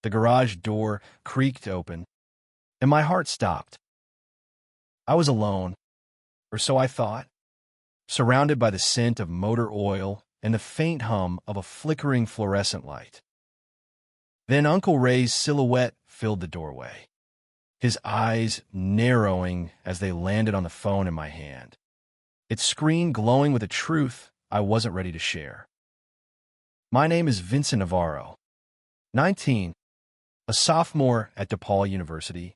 The garage door creaked open, and my heart stopped. I was alone, or so I thought, surrounded by the scent of motor oil and the faint hum of a flickering fluorescent light. Then Uncle Ray's silhouette filled the doorway, his eyes narrowing as they landed on the phone in my hand, its screen glowing with a truth I wasn't ready to share. My name is Vincent Navarro, 19, a sophomore at DePaul University,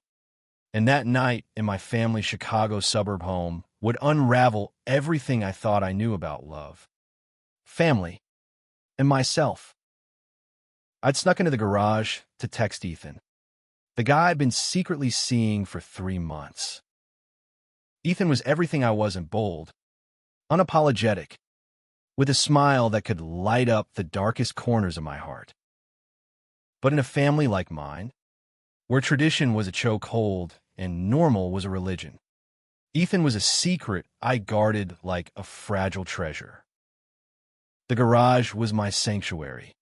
and that night in my family's Chicago suburb home would unravel everything I thought I knew about love, family, and myself. I'd snuck into the garage to text Ethan, the guy I'd been secretly seeing for 3 months. Ethan was everything I wasn't: bold, unapologetic, with a smile that could light up the darkest corners of my heart. But in a family like mine, where tradition was a chokehold and normal was a religion, Ethan was a secret I guarded like a fragile treasure. The garage was my sanctuary,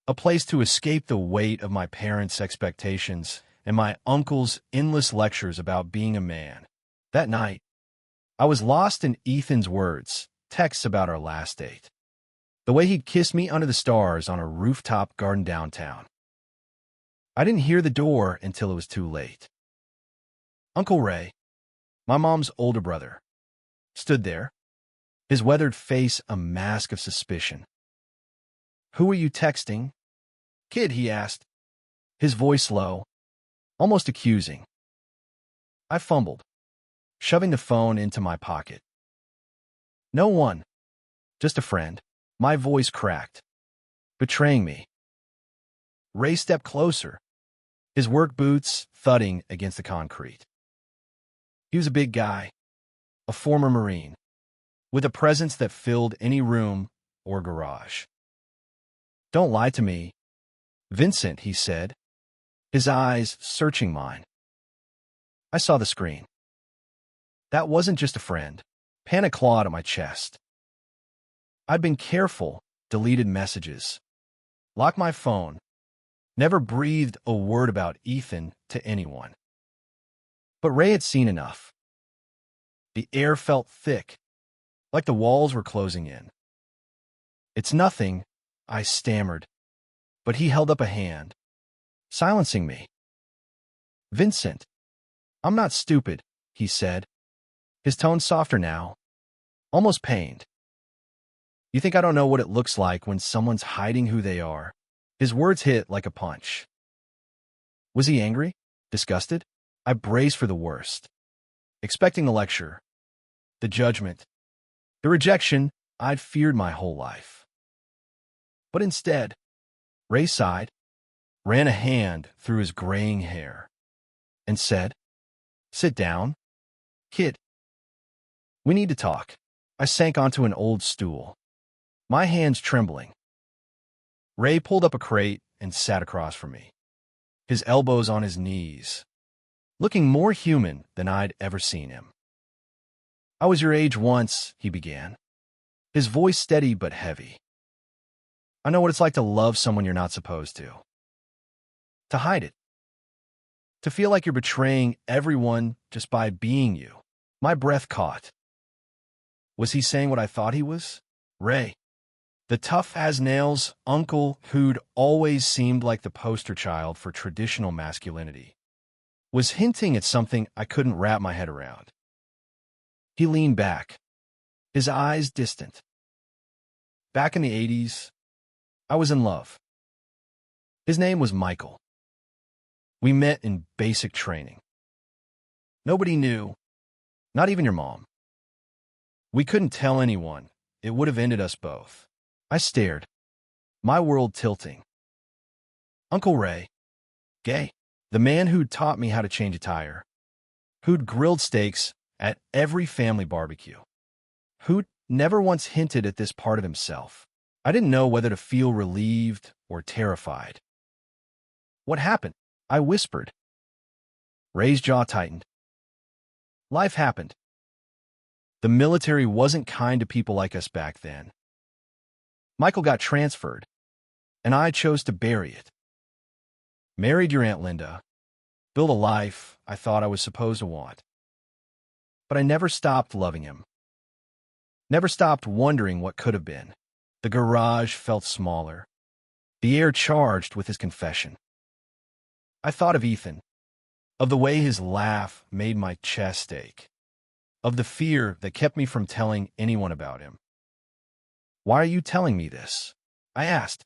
a place to escape the weight of my parents' expectations and my uncle's endless lectures about being a man. That night, I was lost in Ethan's words, texts about our last date, the way he'd kissed me under the stars on a rooftop garden downtown. I didn't hear the door until it was too late. Uncle Ray, my mom's older brother, stood there, his weathered face a mask of suspicion. "Who are you texting, kid?" he asked, his voice low, almost accusing. I fumbled, shoving the phone into my pocket. "No one, just a friend." My voice cracked, betraying me. Ray stepped closer, his work boots thudding against the concrete. He was a big guy, a former Marine, with a presence that filled any room or garage. "Don't lie to me, Vincent," he said, his eyes searching mine. I saw the screen. That wasn't just a friend. Panic clawed at my chest. I'd been careful, deleted messages, locked my phone, never breathed a word about Ethan to anyone. But Ray had seen enough. The air felt thick, like the walls were closing in. "It's nothing," I stammered, but he held up a hand, silencing me. "Vincent, I'm not stupid," he said, his tone softer now, almost pained. "You think I don't know what it looks like when someone's hiding who they are?" His words hit like a punch. Was he angry? Disgusted? I braced for the worst, expecting the lecture, the judgment, the rejection I'd feared my whole life. But instead, Ray sighed, ran a hand through his graying hair, and said, "Sit down, kid. We need to talk." I sank onto an old stool, my hands trembling. Ray pulled up a crate and sat across from me, his elbows on his knees, looking more human than I'd ever seen him. "I was your age once," he began, his voice steady but heavy. "I know what it's like to love someone you're not supposed to hide it, to feel like you're betraying everyone just by being you." My breath caught. Was he saying what I thought he was? Ray, the tough-as-nails uncle who'd always seemed like the poster child for traditional masculinity, was hinting at something I couldn't wrap my head around. He leaned back, his eyes distant. "Back in the 80s, I was in love. His name was Michael. We met in basic training. Nobody knew, not even your mom. We couldn't tell anyone. It would have ended us both." I stared, my world tilting. Uncle Ray, gay, the man who'd taught me how to change a tire, who'd grilled steaks at every family barbecue, who'd never once hinted at this part of himself. I didn't know whether to feel relieved or terrified. "What happened?" I whispered. Ray's jaw tightened. "Life happened. The military wasn't kind to people like us back then. Michael got transferred, and I chose to bury it. married your Aunt Linda, built a life I thought I was supposed to want. But I never stopped loving him. Never stopped wondering what could have been. The garage felt smaller, the air charged with his confession. I thought of Ethan, of the way his laugh made my chest ache, of the fear that kept me from telling anyone about him. "Why are you telling me this?" I asked,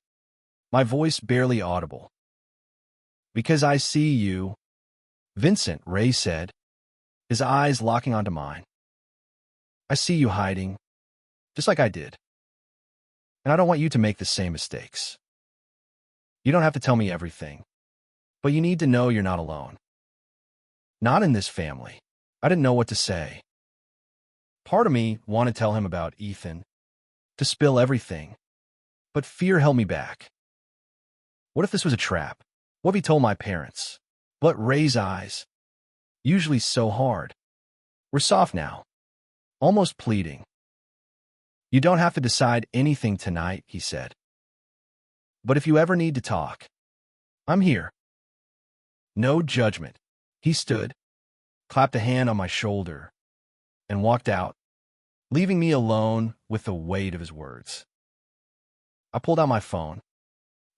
my voice barely audible. "Because I see you," Vincent, Ray said, his eyes locking onto mine. "I see you hiding, just like I did. And I don't want you to make the same mistakes. You don't have to tell me everything, but you need to know you're not alone. Not in this family." I didn't know what to say. Part of me wanted to tell him about Ethan, to spill everything, but fear held me back. What if this was a trap? What if he told my parents? But Ray's eyes, usually so hard, were soft now, almost pleading. "You don't have to decide anything tonight," he said. "But if you ever need to talk, I'm here." No judgment. He stood, clapped a hand on my shoulder, and walked out, leaving me alone with the weight of his words. I pulled out my phone.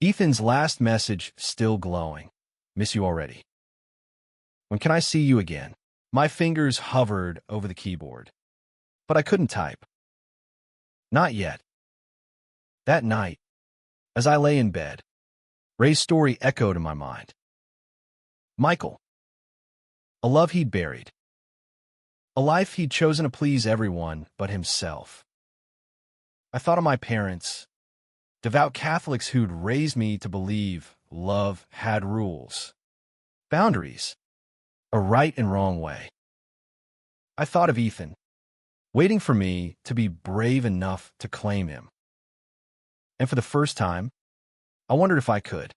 Ethan's last message still glowing. "Miss you already. When can I see you again?" My fingers hovered over the keyboard, but I couldn't type. Not yet. That night, as I lay in bed, Ray's story echoed in my mind. Michael. A love he'd buried. A life he'd chosen to please everyone but himself. I thought of my parents, devout Catholics who'd raised me to believe love had rules, boundaries, a right and wrong way. I thought of Ethan, waiting for me to be brave enough to claim him. And for the first time, I wondered if I could.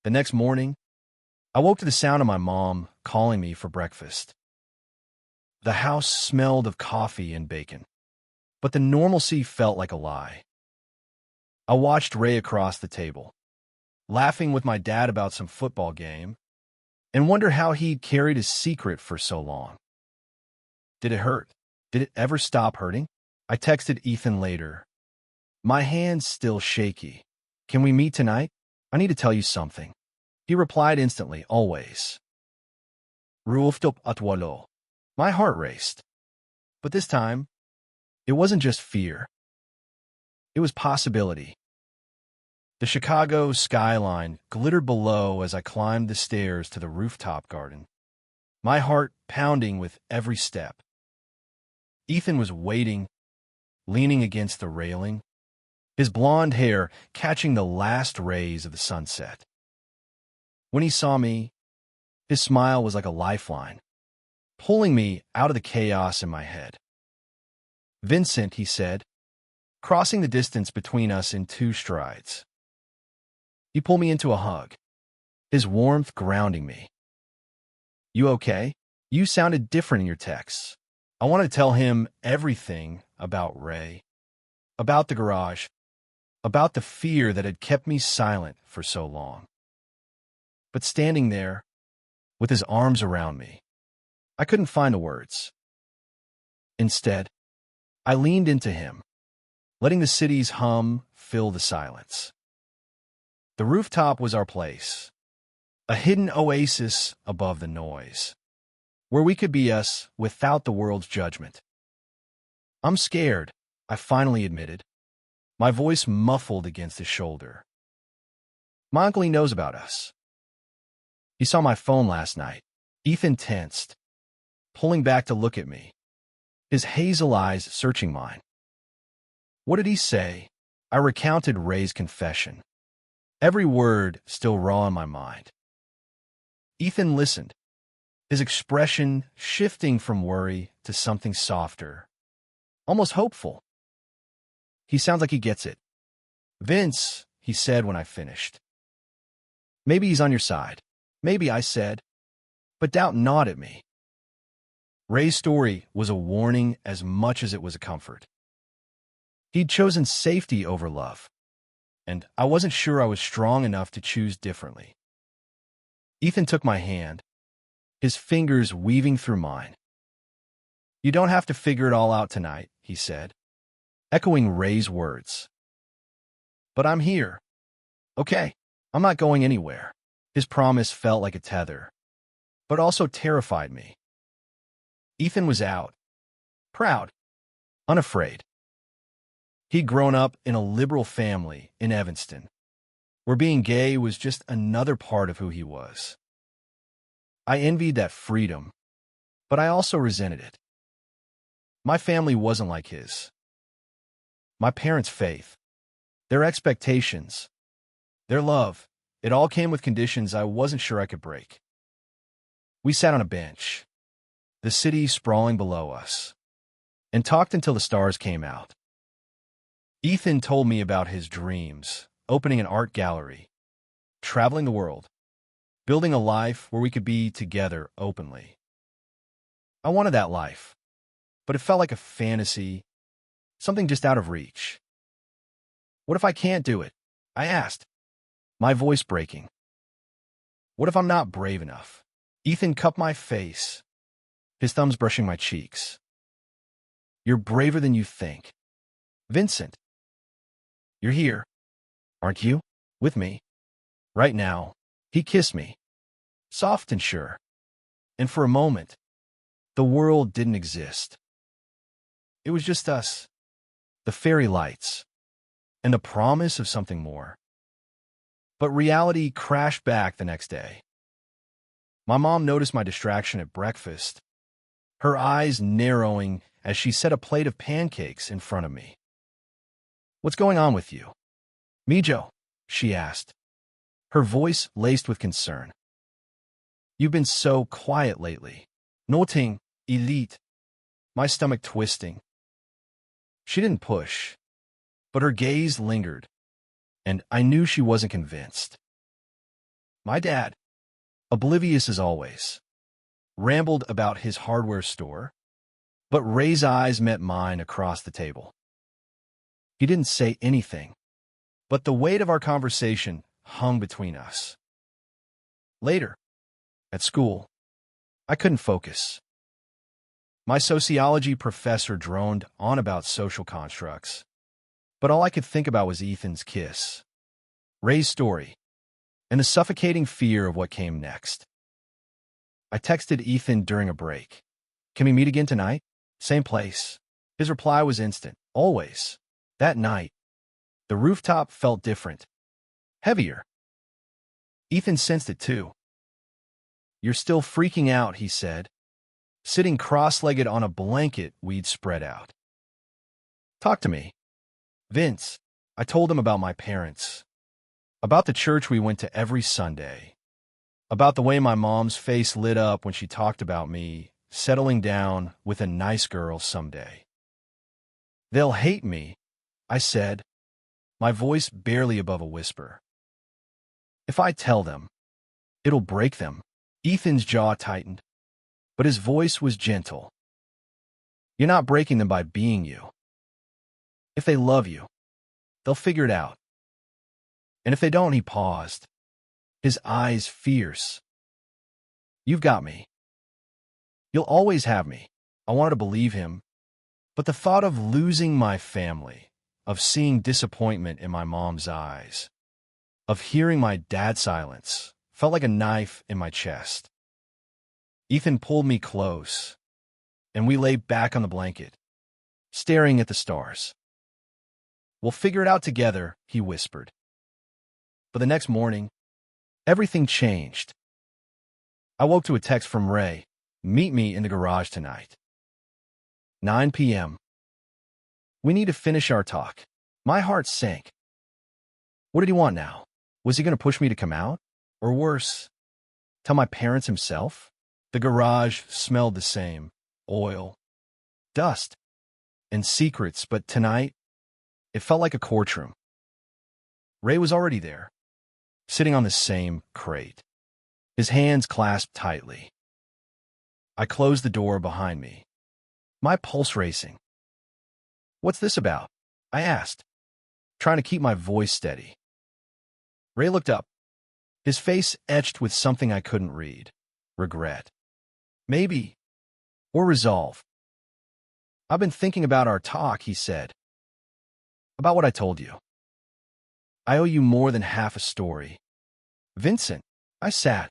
The next morning, I woke to the sound of my mom calling me for breakfast. The house smelled of coffee and bacon, but the normalcy felt like a lie. I watched Ray across the table, laughing with my dad about some football game, and wondered how he'd carried his secret for so long. Did it hurt? Did it ever stop hurting? I texted Ethan later, my hands still shaky. "Can we meet tonight? I need to tell you something." He replied instantly, always. Ruuftop atwalo. My heart raced. But this time, it wasn't just fear. It was possibility. The Chicago skyline glittered below as I climbed the stairs to the rooftop garden, my heart pounding with every step. Ethan was waiting, leaning against the railing, his blonde hair catching the last rays of the sunset. When he saw me, his smile was like a lifeline, pulling me out of the chaos in my head. "Vincent," he said, crossing the distance between us in 2 strides. He pulled me into a hug, his warmth grounding me. "You okay? You sounded different in your texts." I wanted to tell him everything about Ray, about the garage, about the fear that had kept me silent for so long. But standing there, with his arms around me, I couldn't find the words. Instead, I leaned into him, letting the city's hum fill the silence. The rooftop was our place, a hidden oasis above the noise, where we could be us without the world's judgment. "I'm scared," I finally admitted, my voice muffled against his shoulder. "My uncle, he knows about us. He saw my phone last night." Ethan tensed, pulling back to look at me, his hazel eyes searching mine. "What did he say?" I recounted Ray's confession, every word still raw in my mind. Ethan listened, his expression shifting from worry to something softer, almost hopeful. "He sounds like he gets it. Vince," he said when I finished. "Maybe he's on your side." "Maybe," I said, but doubt gnawed at me. Ray's story was a warning as much as it was a comfort. He'd chosen safety over love, and I wasn't sure I was strong enough to choose differently. Ethan took my hand, his fingers weaving through mine. "You don't have to figure it all out tonight," he said, echoing Ray's words. "But I'm here. Okay, I'm not going anywhere." His promise felt like a tether, but also terrified me. Ethan was out, proud, unafraid. He'd grown up in a liberal family in Evanston, where being gay was just another part of who he was. I envied that freedom, but I also resented it. My family wasn't like his. My parents' faith, their expectations, their love, it all came with conditions I wasn't sure I could break. We sat on a bench, the city sprawling below us, and talked until the stars came out. Ethan told me about his dreams, opening an art gallery, traveling the world, building a life where we could be together openly. I wanted that life, but it felt like a fantasy, something just out of reach. "What if I can't do it?" I asked, my voice breaking. "What if I'm not brave enough?" Ethan cupped my face, his thumbs brushing my cheeks. "You're braver than you think. Vincent, you're here, aren't you? With me. Right now." He kissed me, soft and sure. And for a moment, the world didn't exist. It was just us, the fairy lights, and the promise of something more. But reality crashed back the next day. My mom noticed my distraction at breakfast, her eyes narrowing as she set a plate of pancakes in front of me. "What's going on with you, Mijo?" she asked, her voice laced with concern. "You've been so quiet lately. Noting, elite." My stomach twisting. She didn't push, but her gaze lingered, and I knew she wasn't convinced. My dad, oblivious as always, rambled about his hardware store, but Ray's eyes met mine across the table. He didn't say anything, but the weight of our conversation hung between us. Later, at school, I couldn't focus. My sociology professor droned on about social constructs, but all I could think about was Ethan's kiss, Ray's story, and the suffocating fear of what came next. I texted Ethan during a break. "Can we meet again tonight? Same place." His reply was instant. "Always." That night, the rooftop felt different, heavier. Ethan sensed it too. "You're still freaking out," he said, sitting cross-legged on a blanket we'd spread out. "Talk to me, Vince." I told him about my parents, about the church we went to every Sunday, about the way my mom's face lit up when she talked about me settling down with a nice girl someday. "They'll hate me," I said, my voice barely above a whisper. "If I tell them, it'll break them." Ethan's jaw tightened, but his voice was gentle. "You're not breaking them by being you. If they love you, they'll figure it out. And if they don't," he paused, his eyes fierce. "You've got me. You'll always have me." I wanted to believe him, but the thought of losing my family, of seeing disappointment in my mom's eyes, of hearing my dad's silence, felt like a knife in my chest. Ethan pulled me close, and we lay back on the blanket, staring at the stars. "We'll figure it out together," he whispered. But the next morning, everything changed. I woke to a text from Ray. "Meet me in the garage tonight. 9 p.m. We need to finish our talk." My heart sank. What did he want now? Was he going to push me to come out? Or worse, tell my parents himself? The garage smelled the same. Oil, dust, and secrets, but tonight, it felt like a courtroom. Ray was already there, sitting on the same crate, his hands clasped tightly. I closed the door behind me, my pulse racing. "What's this about?" I asked, trying to keep my voice steady. Ray looked up, His face etched with something I couldn't read. Regret. Maybe. Or resolve. I've been thinking about our talk, he said. About what I told you. I owe you more than half a story. Vincent, I sat,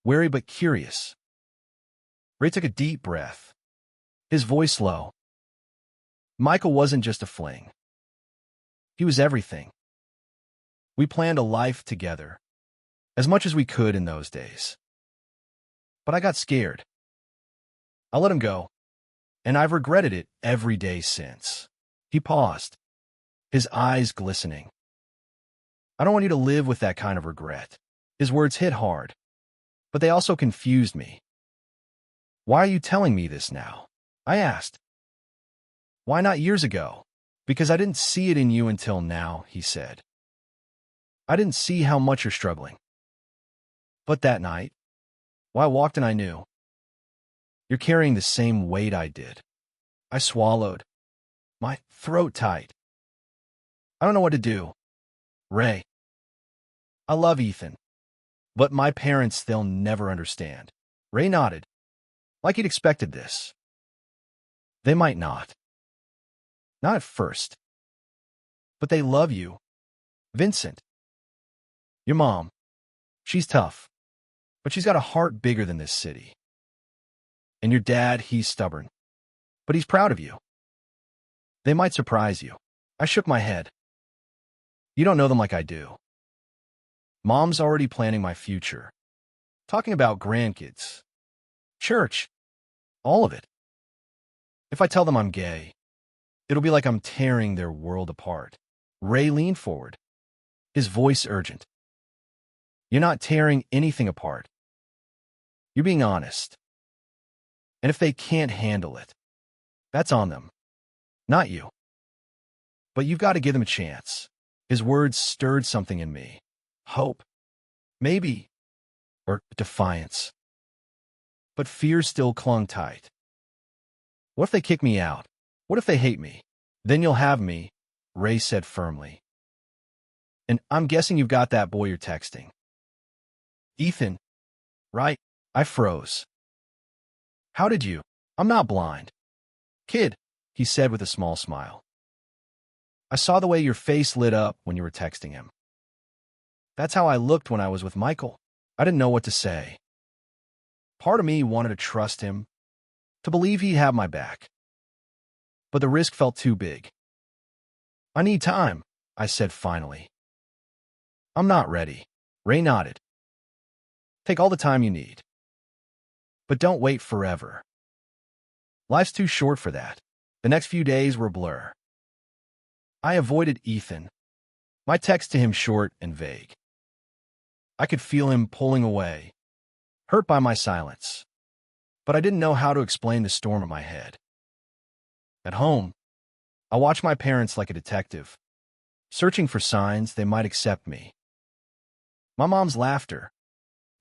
wary but curious. Ray took a deep breath, his voice low. Michael wasn't just a fling. He was everything. We planned a life together, as much as we could in those days. But I got scared. I let him go, and I've regretted it every day since. He paused, his eyes glistening. I don't want you to live with that kind of regret. His words hit hard, but they also confused me. Why are you telling me this now? I asked. Why not years ago? Because I didn't see it in you until now, he said. I didn't see how much you're struggling. But that night, I walked and I knew. You're carrying the same weight I did. I swallowed, my throat tight. I don't know what to do. Ray. I love Ethan, but my parents, they'll never understand. Ray nodded, like he'd expected this. They might not. Not at first. But they love you. Vincent. Your mom. She's tough, but she's got a heart bigger than this city. And your dad, he's stubborn, but he's proud of you. They might surprise you. I shook my head. You don't know them like I do. Mom's already planning my future. Talking about grandkids. Church. All of it. If I tell them I'm gay, it'll be like I'm tearing their world apart. Ray leaned forward, his voice urgent. You're not tearing anything apart. You're being honest. And if they can't handle it, that's on them, not you. But you've got to give them a chance. His words stirred something in me. Hope. Maybe. Or defiance. But fear still clung tight. What if they kick me out? What if they hate me? Then you'll have me, Ray said firmly. And I'm guessing you've got that boy you're texting. Ethan, right? I froze. How did you? I'm not blind. Kid, he said with a small smile. I saw the way your face lit up when you were texting him. That's how I looked when I was with Michael. I didn't know what to say. Part of me wanted to trust him, to believe he'd have my back. But the risk felt too big. I need time, I said finally. I'm not ready. Ray nodded. Take all the time you need. But don't wait forever. Life's too short for that. The next few days were a blur. I avoided Ethan, my text to him short and vague. I could feel him pulling away, hurt by my silence. But I didn't know how to explain the storm in my head. At home, I watched my parents like a detective, searching for signs they might accept me. My mom's laughter,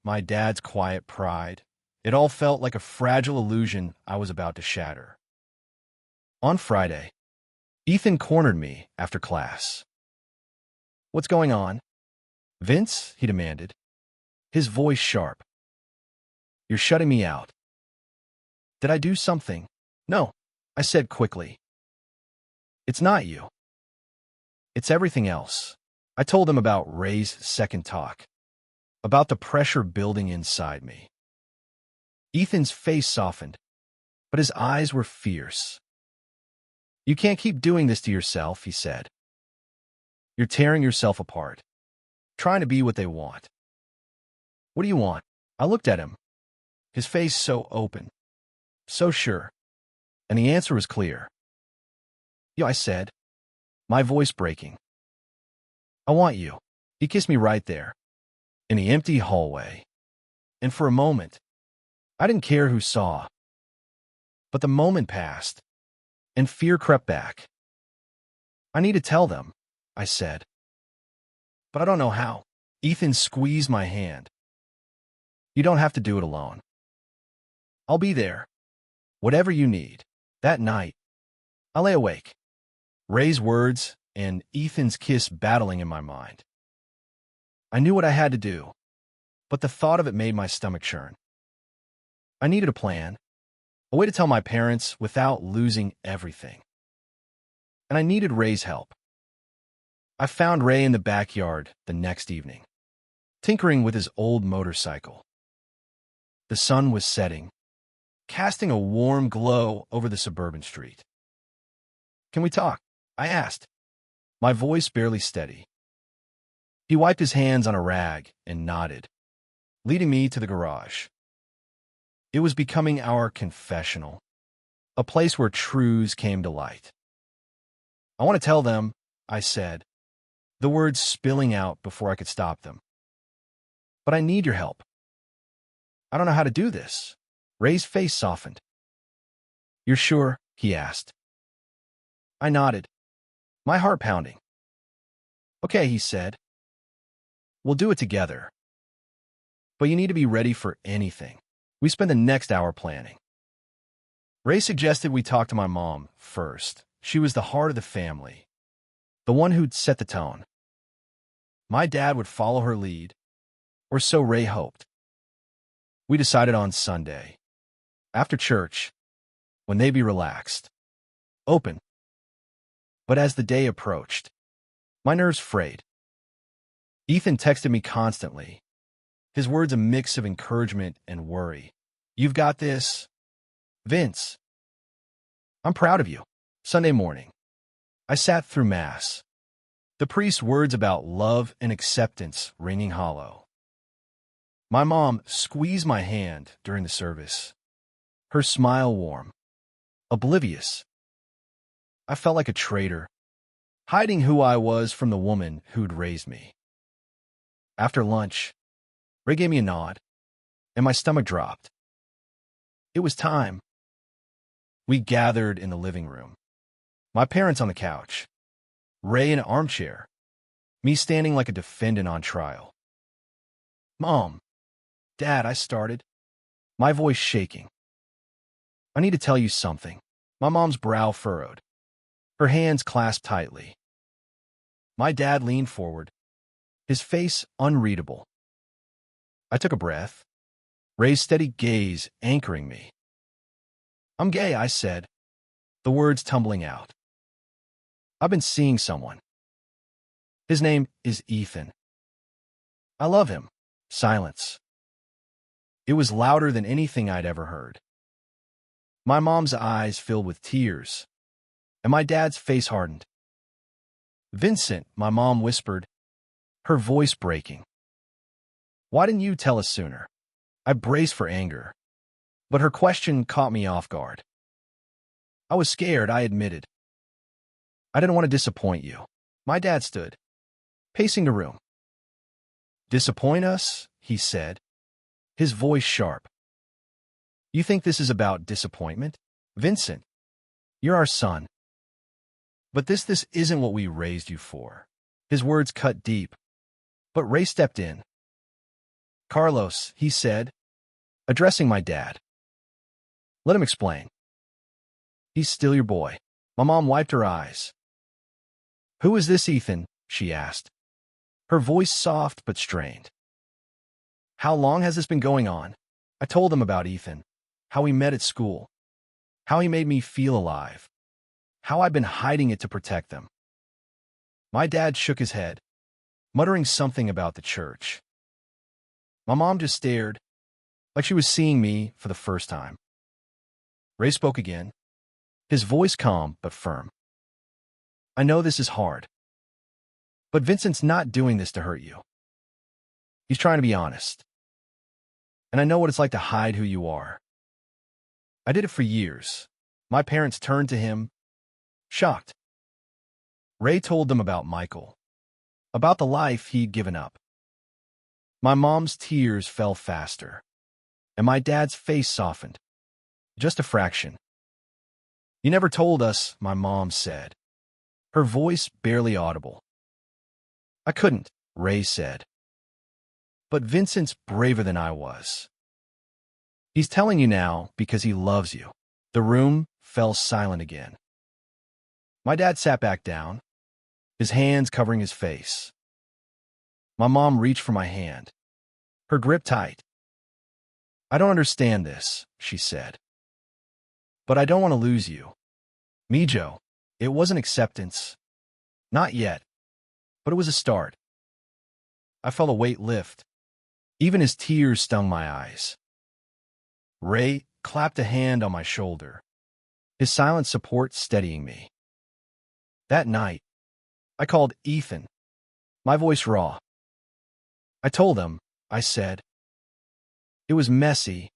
my dad's quiet pride, it all felt like a fragile illusion I was about to shatter. On Friday, Ethan cornered me after class. What's going on? Vince, he demanded, his voice sharp. You're shutting me out. Did I do something? No, I said quickly. It's not you. It's everything else. I told him about Ray's second talk, about the pressure building inside me. Ethan's face softened, but his eyes were fierce. You can't keep doing this to yourself, he said. You're tearing yourself apart, trying to be what they want. What do you want? I looked at him, his face so open, so sure, and the answer was clear. You, I said, my voice breaking. I want you. He kissed me right there, in the empty hallway. And for a moment, I didn't care who saw. But the moment passed, and fear crept back. I need to tell them, I said. But I don't know how. Ethan squeezed my hand. You don't have to do it alone. I'll be there. Whatever you need. That night, I lay awake. Ray's words and Ethan's kiss battling in my mind. I knew what I had to do. but the thought of it made my stomach churn. I needed a plan, a way to tell my parents without losing everything. And I needed Ray's help. I found Ray in the backyard the next evening, tinkering with his old motorcycle. The sun was setting, casting a warm glow over the suburban street. "Can we talk?" I asked, my voice barely steady. He wiped his hands on a rag and nodded, leading me to the garage. It was becoming our confessional, a place where truths came to light. "I want to tell them," I said, the words spilling out before I could stop them. "But I need your help. I don't know how to do this." Ray's face softened. "You're sure?" he asked. I nodded, my heart pounding. "Okay," he said. "We'll do it together. But you need to be ready for anything." We spent the next hour planning. Ray suggested we talk to my mom first. She was the heart of the family, the one who'd set the tone. My dad would follow her lead, or so Ray hoped. We decided on Sunday, after church, when they'd be relaxed, open. But as the day approached, my nerves frayed. Ethan texted me constantly, his words a mix of encouragement and worry. "You've got this, Vince. I'm proud of you." Sunday morning, I sat through Mass, the priest's words about love and acceptance ringing hollow. My mom squeezed my hand during the service, her smile warm, oblivious. I felt like a traitor, hiding who I was from the woman who'd raised me. After lunch, Ray gave me a nod, and my stomach dropped. It was time. We gathered in the living room, my parents on the couch, Ray in an armchair, me standing like a defendant on trial. "Mom, Dad," I started, my voice shaking. "I need to tell you something." My mom's brow furrowed, her hands clasped tightly. My dad leaned forward, his face unreadable. I took a breath, Ray's steady gaze anchoring me. "I'm gay," I said, the words tumbling out. "I've been seeing someone. His name is Ethan. I love him." Silence. It was louder than anything I'd ever heard. My mom's eyes filled with tears, and my dad's face hardened. "Vincent," my mom whispered, her voice breaking. "Why didn't you tell us sooner?" I braced for anger, but her question caught me off guard. I was scared, I admitted. "I didn't want to disappoint you." My dad stood, pacing the room. "Disappoint us?" he said, his voice sharp. "You think this is about disappointment? Vincent, you're our son. But this isn't what we raised you for." His words cut deep, but Ray stepped in. "Carlos," he said, addressing my dad. "Let him explain. He's still your boy." My mom wiped her eyes. "Who is this Ethan?" she asked, her voice soft but strained. "How long has this been going on?" I told them about Ethan, how we met at school, how he made me feel alive, how I'd been hiding it to protect them. My dad shook his head, muttering something about the church. My mom just stared, like she was seeing me for the first time. Ray spoke again, his voice calm but firm. "I know this is hard, but Vincent's not doing this to hurt you. He's trying to be honest. And I know what it's like to hide who you are. I did it for years." My parents turned to him, shocked. Ray told them about Michael, about the life he'd given up. My mom's tears fell faster, and my dad's face softened, just a fraction. "You never told us," my mom said, her voice barely audible. "I couldn't," Ray said. "But Vincent's braver than I was. He's telling you now because he loves you." The room fell silent again. My dad sat back down, his hands covering his face. My mom reached for my hand, her grip tight. "I don't understand this," she said. "But I don't want to lose you." Mijo, it wasn't acceptance. Not yet. But it was a start. I felt a weight lift. Even as tears stung my eyes. Ray clapped a hand on my shoulder, his silent support steadying me. That night, I called Ethan, my voice raw. I told him, I said, it was messy,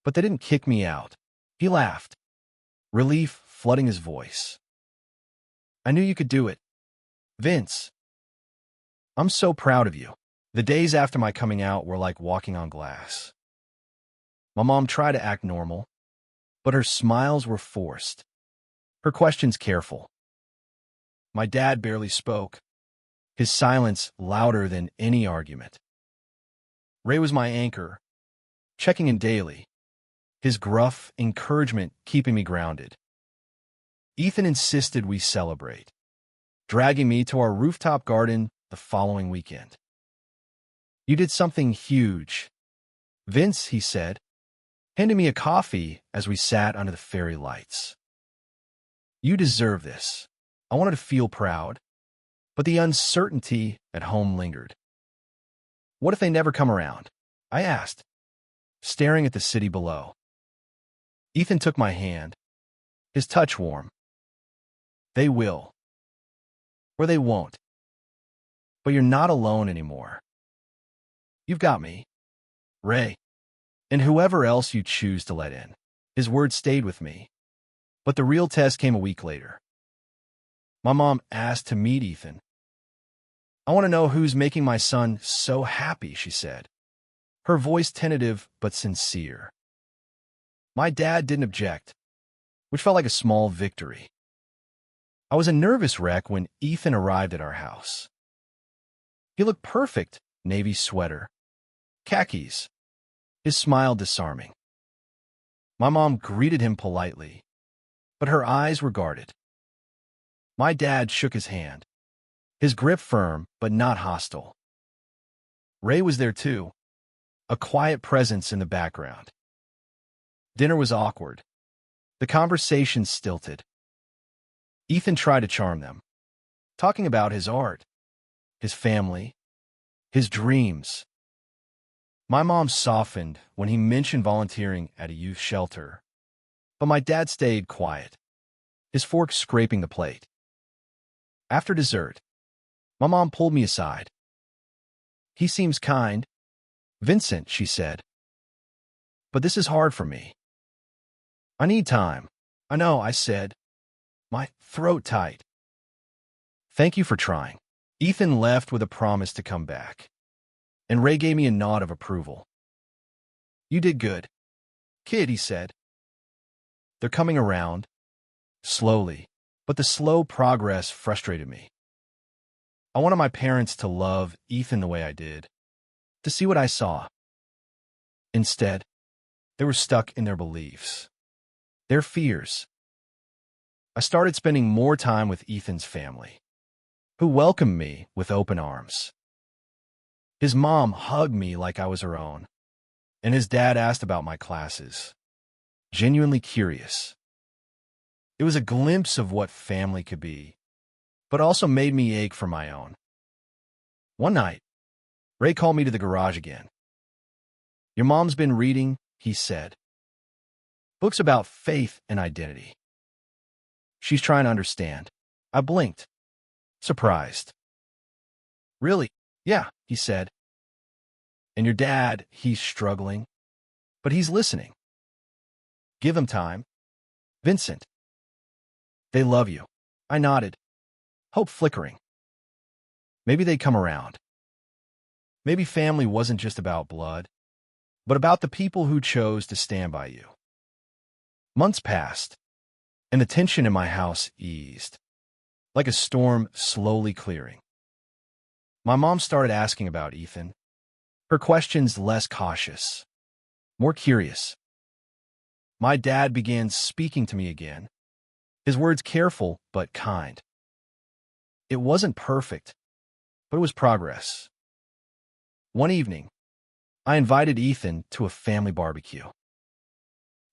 but they didn't kick me out. He laughed, relief flooding his voice. "I knew you could do it. Vince, I'm so proud of you." The days after my coming out were like walking on glass. My mom tried to act normal, but her smiles were forced, her questions careful. My dad barely spoke, his silence louder than any argument. Ray was my anchor, checking in daily, his gruff encouragement keeping me grounded. Ethan insisted we celebrate, dragging me to our rooftop garden the following weekend. "You did something huge, Vince," he said, handing me a coffee as we sat under the fairy lights. "You deserve this." I wanted to feel proud, but the uncertainty at home lingered. "What if they never come around?" I asked, staring at the city below. Ethan took my hand, his touch warm. "They will. Or they won't. But you're not alone anymore. You've got me, Ray, and whoever else you choose to let in." His words stayed with me, but the real test came a week later. My mom asked to meet Ethan. "I want to know who's making my son so happy," she said, her voice tentative but sincere. My dad didn't object, which felt like a small victory. I was a nervous wreck when Ethan arrived at our house. He looked perfect, navy sweater, khakis, his smile disarming. My mom greeted him politely, but her eyes were guarded. My dad shook his hand, his grip firm but not hostile. Ray was there too, a quiet presence in the background. Dinner was awkward, the conversation stilted. Ethan tried to charm them, talking about his art, his family, his dreams. My mom softened when he mentioned volunteering at a youth shelter, but my dad stayed quiet, his fork scraping the plate. After dessert, my mom pulled me aside. "He seems kind, Vincent," she said. "But this is hard for me. I need time." "I know," I said, my throat tight. "Thank you for trying." Ethan left with a promise to come back, and Ray gave me a nod of approval. "You did good, kid," he said. "They're coming around, slowly, but the slow progress frustrated me. I wanted my parents to love Ethan the way I did, to see what I saw. Instead, they were stuck in their beliefs, their fears. I started spending more time with Ethan's family, who welcomed me with open arms. His mom hugged me like I was her own, and his dad asked about my classes, genuinely curious. It was a glimpse of what family could be, but also made me ache for my own. One night, Ray called me to the garage again. "Your mom's been reading," he said. "Books about faith and identity. She's trying to understand." I blinked, surprised. "Really?" "Yeah," he said. "And your dad, he's struggling, but he's listening. Give him time. Vincent. They love you." I nodded, hope flickering. Maybe they'd come around. Maybe family wasn't just about blood, but about the people who chose to stand by you. Months passed, and the tension in my house eased, like a storm slowly clearing. My mom started asking about Ethan, her questions less cautious, more curious. My dad began speaking to me again, his words careful but kind. It wasn't perfect, but it was progress. One evening, I invited Ethan to a family barbecue.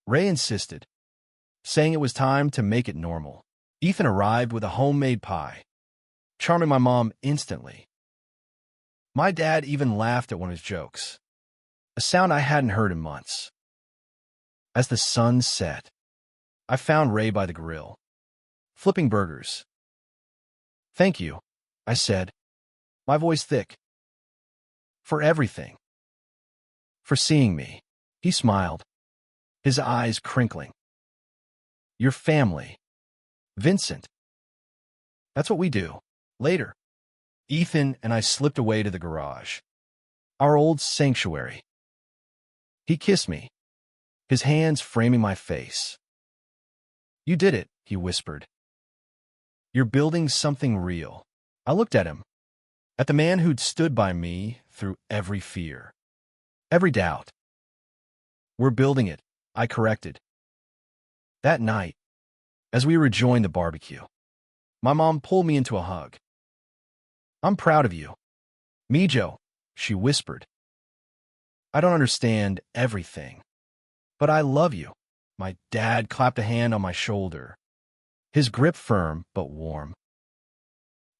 Ray insisted, saying it was time to make it normal. Ethan arrived with a homemade pie, charming my mom instantly. My dad even laughed at one of his jokes, a sound I hadn't heard in months. As the sun set, I found Ray by the grill, flipping burgers. "Thank you," I said, my voice thick. "For everything. For seeing me." He smiled, his eyes crinkling. "Your family. Vincent. That's what we do." Later, Ethan and I slipped away to the garage, our old sanctuary. He kissed me, his hands framing my face. "You did it," he whispered. "You're building something real." I looked at him, at the man who'd stood by me through every fear, every doubt. "We're building it," I corrected. That night, as we rejoined the barbecue, my mom pulled me into a hug. "I'm proud of you, Mijo," she whispered. "I don't understand everything, but I love you." My dad clapped a hand on my shoulder, his grip firm but warm.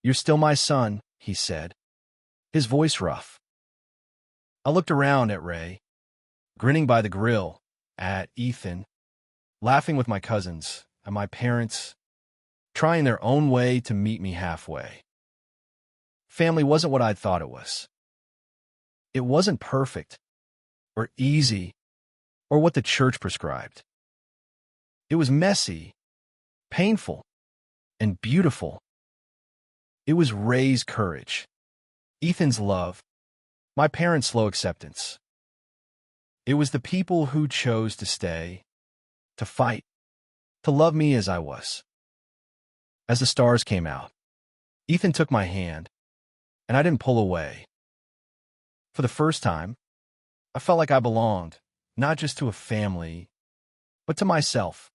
"You're still my son," he said, his voice rough. I looked around at Ray, grinning by the grill, at Ethan, laughing with my cousins, and my parents, trying their own way to meet me halfway. Family wasn't what I'd thought it was. It wasn't perfect, or easy, or what the church prescribed. It was messy, painful, and beautiful. It was Ray's courage, Ethan's love, my parents' slow acceptance. It was the people who chose to stay, to fight, to love me as I was. As the stars came out, Ethan took my hand, and I didn't pull away. For the first time, I felt like I belonged, not just to a family, but to myself.